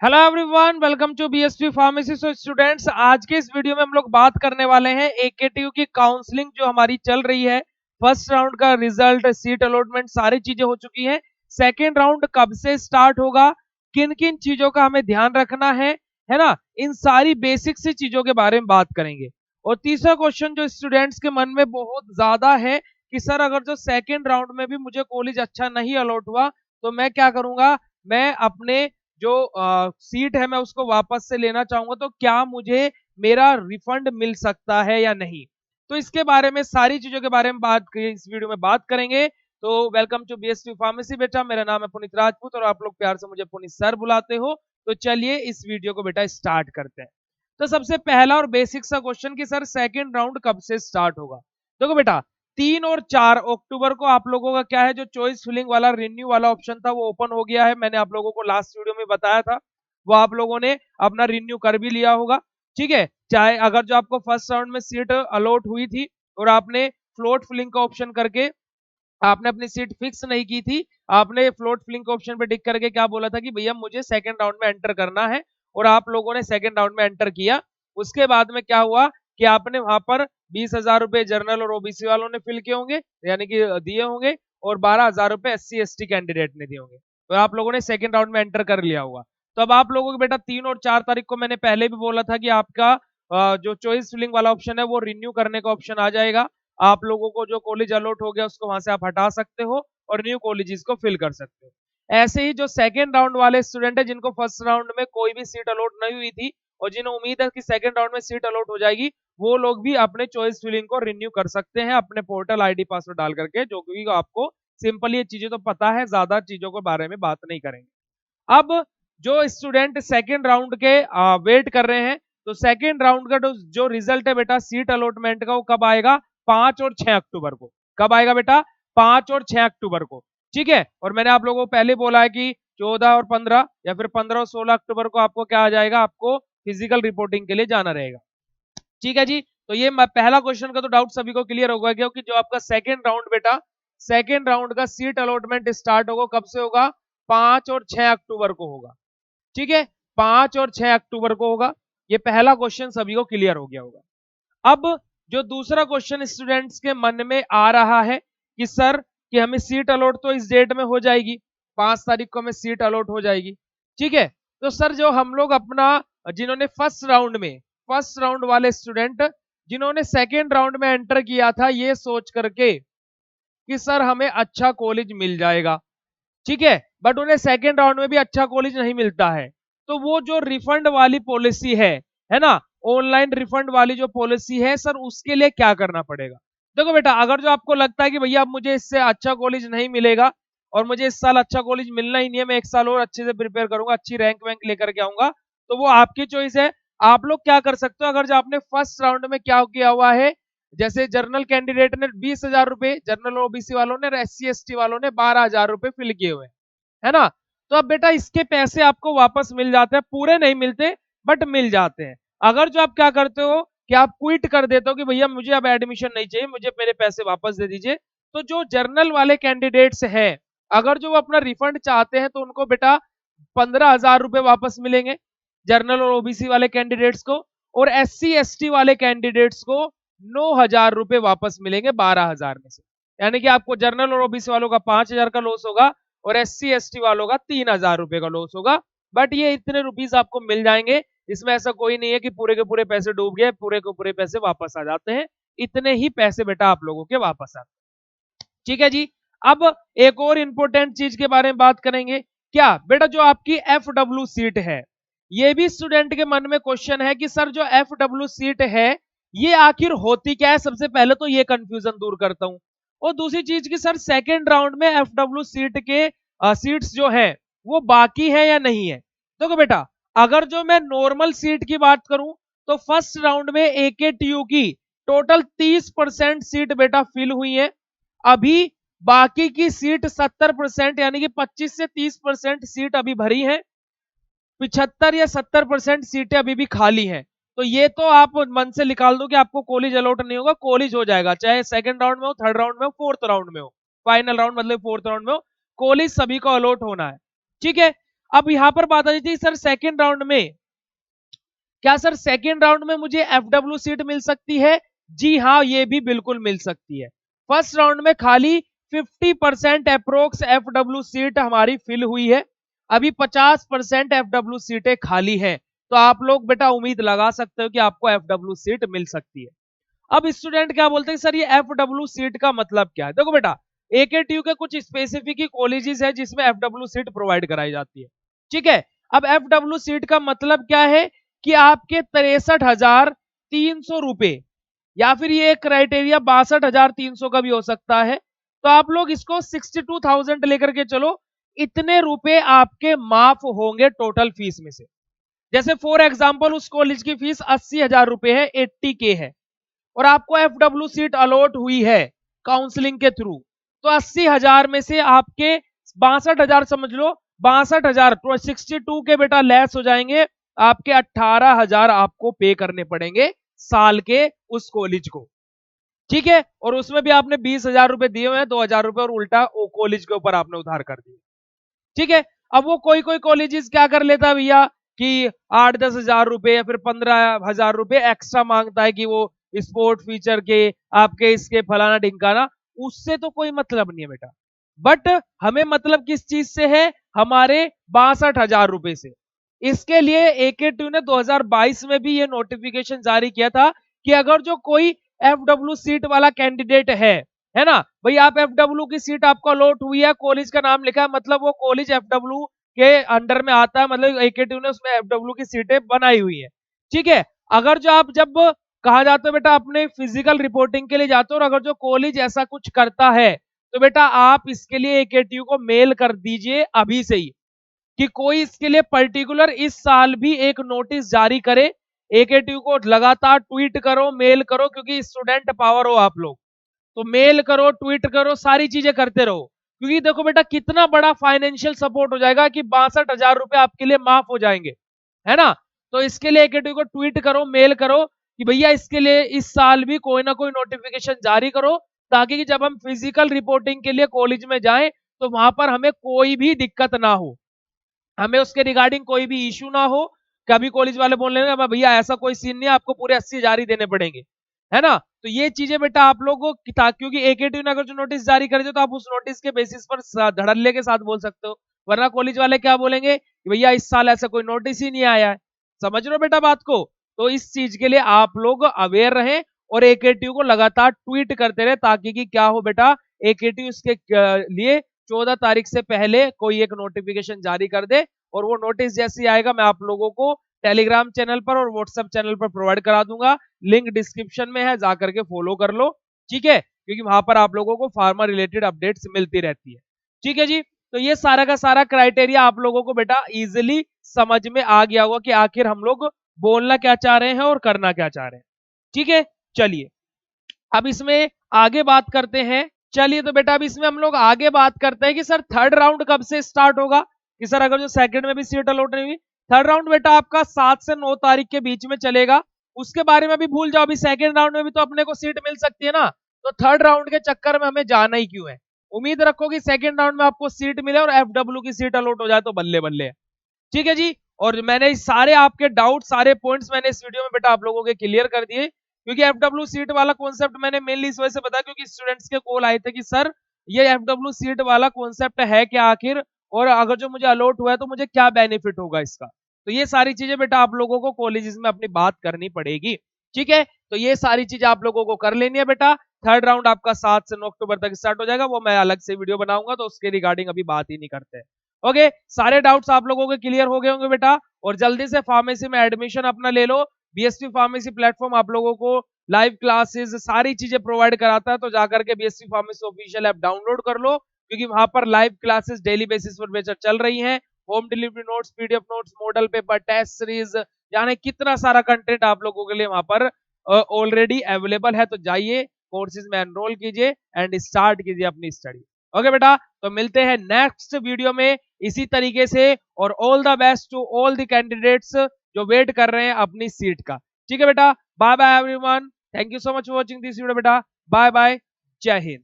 Hello everyone, welcome to BSP pharmacy. So students, आज के इस वीडियो में हम लोग बात करने वाले हैं एकेटीयू की काउंसलिंग जो हमारी चल रही है। फर्स्ट राउंड का रिजल्ट, सीट अलॉटमेंट, सारी चीजें हो चुकी हैं। सेकेंड राउंड कब से स्टार्ट होगा, किन किन चीजों का हमें ध्यान रखना है ना, इन सारी बेसिक सी चीजों के बारे में बात करेंगे। और तीसरा क्वेश्चन जो स्टूडेंट्स के मन में बहुत ज्यादा है कि सर अगर जो सेकेंड राउंड में भी मुझे कॉलेज अच्छा नहीं अलॉट हुआ तो मैं क्या करूंगा, मैं अपने जो सीट है मैं उसको वापस से लेना चाहूंगा तो क्या मुझे मेरा रिफंड मिल सकता है या नहीं। तो इसके बारे में, सारी चीजों के बारे में इस वीडियो में बात करेंगे। तो वेलकम टू बीएसपी फार्मेसी बेटा, मेरा नाम है पुनीत राजपूत और आप लोग प्यार से मुझे पुनीत सर बुलाते हो। तो चलिए इस वीडियो को बेटा स्टार्ट करते हैं। तो सबसे पहला और बेसिक सा क्वेश्चन कि सर सेकेंड राउंड कब से स्टार्ट होगा। देखो बेटा, 3 और 4 अक्टूबर को आप लोगों का क्या है, जो चॉइस फिलिंग वाला रिन्यू वाला ऑप्शन था वो ओपन हो गया है। मैंने आप लोगों को लास्ट वीडियो में बताया था, वो आप लोगों ने अपना रिन्यू कर भी लिया होगा। ठीक है, चाहे अगर जो आपको फर्स्ट राउंड में सीट अलॉट हुई थी और आपने फ्लोट फिलिंग का ऑप्शन करके आपने अपनी सीट फिक्स नहीं की थी, आपने फ्लोट फिलिंग के ऑप्शन पे टिक करके क्या बोला था कि भैया मुझे सेकंड राउंड में एंटर करना है, और आप लोगों ने सेकंड राउंड में एंटर किया। उसके बाद में क्या हुआ कि आपने वहां पर 20,000 रुपए जनरल और ओबीसी वालों ने फिल किए होंगे, यानी कि दिए होंगे, और 12,000 रुपए SC ST कैंडिडेट ने दिए होंगे। तो आप लोगों ने सेकंड राउंड में एंटर कर लिया होगा। तो अब आप लोगों को बेटा 3 और 4 तारीख को मैंने पहले भी बोला था कि आपका जो चॉइस फिलिंग वाला ऑप्शन है वो रिन्यू करने का ऑप्शन आ जाएगा। आप लोगों को जो कॉलेज अलॉट हो गया उसको वहां से आप हटा सकते हो और न्यू कॉलेजेस को फिल कर सकते हो। ऐसे ही जो सेकंड राउंड वाले स्टूडेंट है जिनको फर्स्ट राउंड में कोई भी सीट अलॉट नहीं हुई थी और जिन्हें उम्मीद है कि सेकंड राउंड में सीट अलॉट हो जाएगी, वो लोग भी अपने चॉइस फिलिंग को रिन्यू कर सकते हैं अपने पोर्टल ID पासवर्ड डाल करके, जो कि आपको सिंपल ये चीजें तो पता है, ज्यादा चीजों के बारे में बात नहीं करेंगे। अब जो स्टूडेंट सेकेंड राउंड के वेट कर रहे हैं, तो सेकेंड राउंड का जो रिजल्ट है बेटा सीट अलॉटमेंट का, वो कब आएगा? 5 और 6 अक्टूबर को। कब आएगा बेटा? 5 और 6 अक्टूबर को। ठीक है, और मैंने आप लोगों को पहले बोला है कि 14 और 15 या फिर 15 और 16 अक्टूबर को आपको क्या आ जाएगा, आपको फिजिकल रिपोर्टिंग के लिए जाना रहेगा। ठीक है जी, तो ये पहला क्वेश्चन का तो डाउट सभी को क्लियर होगा, क्योंकि जो आपका सेकेंड राउंड बेटा, सेकेंड राउंड का सीट अलॉटमेंट स्टार्ट होगा कब से होगा? 5 और 6 अक्टूबर को होगा। ठीक है, 5 और 6 अक्टूबर को होगा। ये पहला क्वेश्चन सभी को क्लियर हो गया होगा। अब जो दूसरा क्वेश्चन स्टूडेंट्स के मन में आ रहा है कि सर कि हमें सीट अलॉट तो इस डेट में हो जाएगी, 5 तारीख को हमें सीट अलॉट हो जाएगी। ठीक है, तो सर जो हम लोग अपना, जिन्होंने फर्स्ट राउंड वाले स्टूडेंट जिन्होंने सेकेंड राउंड में एंटर किया था ये सोच करके कि सर हमें अच्छा कॉलेज मिल जाएगा, ठीक है, बट उन्हें सेकेंड राउंड में भी अच्छा कॉलेज नहीं मिलता है, तो वो जो रिफंड वाली पॉलिसी है ना, ऑनलाइन रिफंड वाली जो पॉलिसी है सर, उसके लिए क्या करना पड़ेगा? देखो बेटा, अगर जो आपको लगता है कि भैया अब मुझे इससे अच्छा कॉलेज नहीं मिलेगा और मुझे इस साल अच्छा कॉलेज मिलना ही नहीं है, मैं एक साल और अच्छे से प्रिपेयर करूंगा, अच्छी रैंक वैंक लेकर के आऊंगा, तो वो आपकी चॉइस है। आप लोग क्या कर सकते हो, अगर जो आपने फर्स्ट राउंड में क्या किया हुआ है, जैसे जनरल कैंडिडेट ने 20,000 रुपए, जनरल ओबीसी वालों ने, SC ST वालों ने 12,000 रुपए फिल किए हुए, है ना, तो अब बेटा इसके पैसे आपको वापस मिल जाते हैं, पूरे नहीं मिलते बट मिल जाते हैं। अगर जो आप क्या करते हो कि आप क्विट कर देते हो कि भैया मुझे अब एडमिशन नहीं चाहिए, मुझे मेरे पैसे वापस दे दीजिए, तो जो जर्नल वाले कैंडिडेट्स हैं, अगर जो वो अपना रिफंड चाहते हैं तो उनको बेटा 15,000 रुपए वापस मिलेंगे, जर्नल और ओबीसी वाले कैंडिडेट्स को, और SC ST वाले कैंडिडेट्स को 9,000 रुपए वापस मिलेंगे 12,000 में से। यानी कि आपको जर्नल और ओबीसी वालों का 5,000 का लॉस होगा और SC ST वालों का 3,000 रुपए का लॉस होगा। बट ये इतने रुपीस आपको मिल जाएंगे, इसमें ऐसा कोई नहीं है कि पूरे के पूरे पैसे डूब गए, पूरे के पूरे पैसे वापस आ जाते हैं, इतने ही पैसे बेटा आप लोगों के वापस आते हैं। ठीक है जी, अब एक और इंपॉर्टेंट चीज के बारे में बात करेंगे। क्या बेटा, जो आपकी FW सीट है, ये भी स्टूडेंट के मन में क्वेश्चन है कि सर जो FW सीट है ये आखिर होती क्या है, सबसे पहले तो ये कंफ्यूजन दूर करता हूं। और दूसरी चीज कि सर सेकेंड राउंड में FW सीट के सीट्स जो है वो बाकी है या नहीं है। देखो बेटा, अगर जो मैं नॉर्मल सीट की बात करूं तो फर्स्ट राउंड में AKTU की टोटल 30% सीट बेटा फिल हुई है। अभी बाकी की सीट 70%, यानी कि 25 से 30% सीट अभी भरी है, 75 या 70% सीटें अभी भी खाली हैं। तो ये तो आप मन से निकाल दो कि आपको कॉलेज अलॉट नहीं होगा, कॉलेज हो जाएगा, चाहे सेकंड राउंड में हो, थर्ड राउंड में हो, फोर्थ राउंड में हो, फाइनल राउंड मतलब फोर्थ राउंड में हो, कॉलेज सभी को अलॉट होना है। ठीक है, अब यहां पर बात आ जाती है सर सेकेंड राउंड में, क्या सर सेकेंड राउंड में मुझे एफडब्ल्यू सीट मिल सकती है? जी हाँ, ये भी बिल्कुल मिल सकती है। फर्स्ट राउंड में खाली 50% अप्रोक्स एफडब्ल्यू सीट हमारी फिल हुई है, अभी 50% एफडब्ल्यू सीटें खाली हैं, तो आप लोग बेटा उम्मीद लगा सकते हो कि आपको एफडब्ल्यू सीट मिल सकती है। अब स्टूडेंट क्या बोलते हैं सर ये एफडब्ल्यू सीट का मतलब क्या है? देखो बेटा, एकेटीयू के कुछ स्पेसिफिक कॉलेजेस है जिसमें एफडब्ल्यू सीट प्रोवाइड कराई जाती है, ठीक है। अब एफडब्ल्यू सीट का मतलब क्या है कि आपके 63,300 रुपए, या फिर ये क्राइटेरिया 62,300 का भी हो सकता है, तो आप लोग इसको 62,000 लेकर के चलो, इतने रुपए आपके माफ होंगे टोटल फीस में से। जैसे फॉर एग्जाम्पल उस कॉलेज की फीस 80,000 रुपए है, 80K है, और आपको एफडब्ल्यू सीट अलॉट हुई है काउंसलिंग के थ्रू, तो 80,000 में से आपके 62,000 समझ लो, 62,000 62 के बेटा लेस हो जाएंगे, आपके 18,000 आपको पे करने पड़ेंगे साल के उस कॉलेज को, ठीक है। और उसमें भी आपने 20,000 रुपए दिए हुए हैं, 2,000 रुपए और उल्टा वो कॉलेज के ऊपर आपने उधार कर दिए, ठीक है। अब वो कोई कोई कॉलेजेस क्या कर लेता है भैया कि 8-10 हजार रुपए या फिर 15,000 रुपए एक्स्ट्रा मांगता है कि वो स्पोर्ट फीचर के, आपके इसके फलाना ढिंकाना, उससे तो कोई मतलब नहीं है बेटा। बट हमें मतलब किस चीज से है? हमारे 62,000 रुपए से। इसके लिए एकेटीयू ने 2022 में भी ये नोटिफिकेशन जारी किया था कि अगर जो कोई एफडब्ल्यू सीट वाला कैंडिडेट है ना भाई, आप एफडब्ल्यू की सीट आपको अलॉट हुई है, कॉलेज का नाम लिखा है, मतलब वो कॉलेज एफडब्ल्यू के अंडर में आता है, मतलब एकेटीयू ने उसमें एफडब्ल्यू की सीटें बनाई हुई है, ठीक है। अगर जो आप जब कहा जाते हो बेटा अपने फिजिकल रिपोर्टिंग के लिए जाते हो, और अगर जो कॉलेज ऐसा कुछ करता है, तो बेटा आप इसके लिए एकेटीयू को मेल कर दीजिए अभी से ही, कि कोई इसके लिए पर्टिकुलर इस साल भी एक नोटिस जारी करे, एकेटीयू को लगातार ट्वीट करो, मेल करो, क्योंकि स्टूडेंट पावर हो आप लोग, तो मेल करो, ट्वीट करो, सारी चीजें करते रहो, क्योंकि देखो बेटा कितना बड़ा फाइनेंशियल सपोर्ट हो जाएगा कि 62,000 रुपए आपके लिए माफ हो जाएंगे, है ना। तो इसके लिए एकेटीयू को ट्वीट करो, मेल करो कि भैया इसके लिए इस साल भी कोई ना कोई नोटिफिकेशन जारी करो, ताकि कि जब हम फिजिकल रिपोर्टिंग के लिए कॉलेज में जाएं तो वहां पर हमें कोई भी दिक्कत ना हो, हमें उसके रिगार्डिंग कोई भी इशू ना हो। कभी कॉलेज वाले बोल रहे हैं भैया ऐसा कोई सीन नहीं है, आपको पूरे 80,000 ही देने पड़ेंगे, है ना। तो ये चीजें बेटा आप लोगों को, क्योंकि एकेटीयू ने अगर जो नोटिस जारी कर दिया तो आप उस नोटिस के बेसिस पर धड़ल्ले के साथ बोल सकते हो, वरना कॉलेज वाले क्या बोलेंगे कि भैया इस साल ऐसा कोई नोटिस ही नहीं आया है। समझ रहे हो बेटा बात को? तो इस चीज के लिए आप लोग अवेयर रहें और एकेटीयू को लगातार ट्वीट करते रहे, ताकि कि क्या हो बेटा, एकेटीयू इसके लिए 14 तारीख से पहले कोई एक नोटिफिकेशन जारी कर दे, और वो नोटिस जैसे ही आएगा मैं आप लोगों को टेलीग्राम चैनल पर और व्हाट्सएप चैनल पर प्रोवाइड करा दूंगा, लिंक डिस्क्रिप्शन में है, जाकर के फॉलो कर लो, ठीक है, क्योंकि वहां पर आप लोगों को फार्मा रिलेटेड अपडेट्स मिलती रहती है, ठीक है जी। तो ये सारा का सारा क्राइटेरिया आप लोगों को बेटा इजिली समझ में आ गया होगा कि आखिर हम लोग बोलना क्या चाह रहे हैं और करना क्या चाह रहे हैं, ठीक है। चलिए अब इसमें आगे बात करते हैं, चलिए तो बेटा अब इसमें हम लोग आगे बात करते हैं कि सर थर्ड राउंड कब से स्टार्ट होगा, कि सर अगर जो सेकंड में भी सीट अलॉट नहीं हुई, थर्ड राउंड बेटा आपका 7 से 9 तारीख के बीच में चलेगा, उसके बारे में भी भूल जाओ, अभी सेकंड राउंड में भी तो अपने को सीट मिल सकती है ना, तो थर्ड राउंड के चक्कर में हमें जाना ही क्यों है। उम्मीद रखो कि सेकंड राउंड में आपको सीट मिले और एफडब्ल्यू की सीट अलॉट हो जाए तो बल्ले बल्ले, ठीक है जी। और मैंने सारे आपके डाउट, सारे पॉइंट्स मैंने इस वीडियो में बेटा आप लोगों के क्लियर कर दिए, क्योंकि एफडब्ल्यू सीट वाला कॉन्सेप्ट मैंने मेनली इस वजह से बताया क्योंकि स्टूडेंट्स के कॉल आए थे कि सर ये एफडब्ल्यू सीट वाला कॉन्सेप्ट है क्या आखिर, और अगर जो मुझे अलॉट हुआ है तो मुझे क्या बेनिफिट होगा इसका। तो ये सारी चीजें बेटा आप लोगों को कॉलेजेस में अपनी बात करनी पड़ेगी, ठीक है। तो ये सारी चीजें आप लोगों को कर लेनी है बेटा। थर्ड राउंड आपका 7 से 9 अक्टूबर तक स्टार्ट हो जाएगा, वो मैं अलग से वीडियो बनाऊंगा, तो उसके रिगार्डिंग अभी बात ही नहीं करते। ओके, सारे डाउट्स आप लोगों के क्लियर हो गए होंगे बेटा, और जल्दी से फार्मेसी में एडमिशन अपना ले लो। बीएसपी फार्मेसी प्लेटफॉर्म आप लोगों को लाइव क्लासेस सारी चीजें प्रोवाइड कराता है, तो जाकर के BSP pharmacy official app download कर लो, क्योंकि वहां पर लाइव क्लासेस डेली बेसिस पर बेचर चल रही हैं। Home delivery notes, PDF notes, model paper, test series, यानी कितना सारा कंटेंट आप लोगों के लिए वहां पर ऑलरेडी अवेलेबल है। तो जाइए कोर्सेज में एनरोल कीजिए एंड स्टार्ट कीजिए अपनी स्टडी। ओके बेटा, तो मिलते हैं नेक्स्ट वीडियो में इसी तरीके से, और all the best to all the candidates जो वेट कर रहे हैं अपनी सीट का, ठीक है बेटा। Bye bye everyone, thank you so much for watching this video बेटा, बाय बाय, जय हिंद।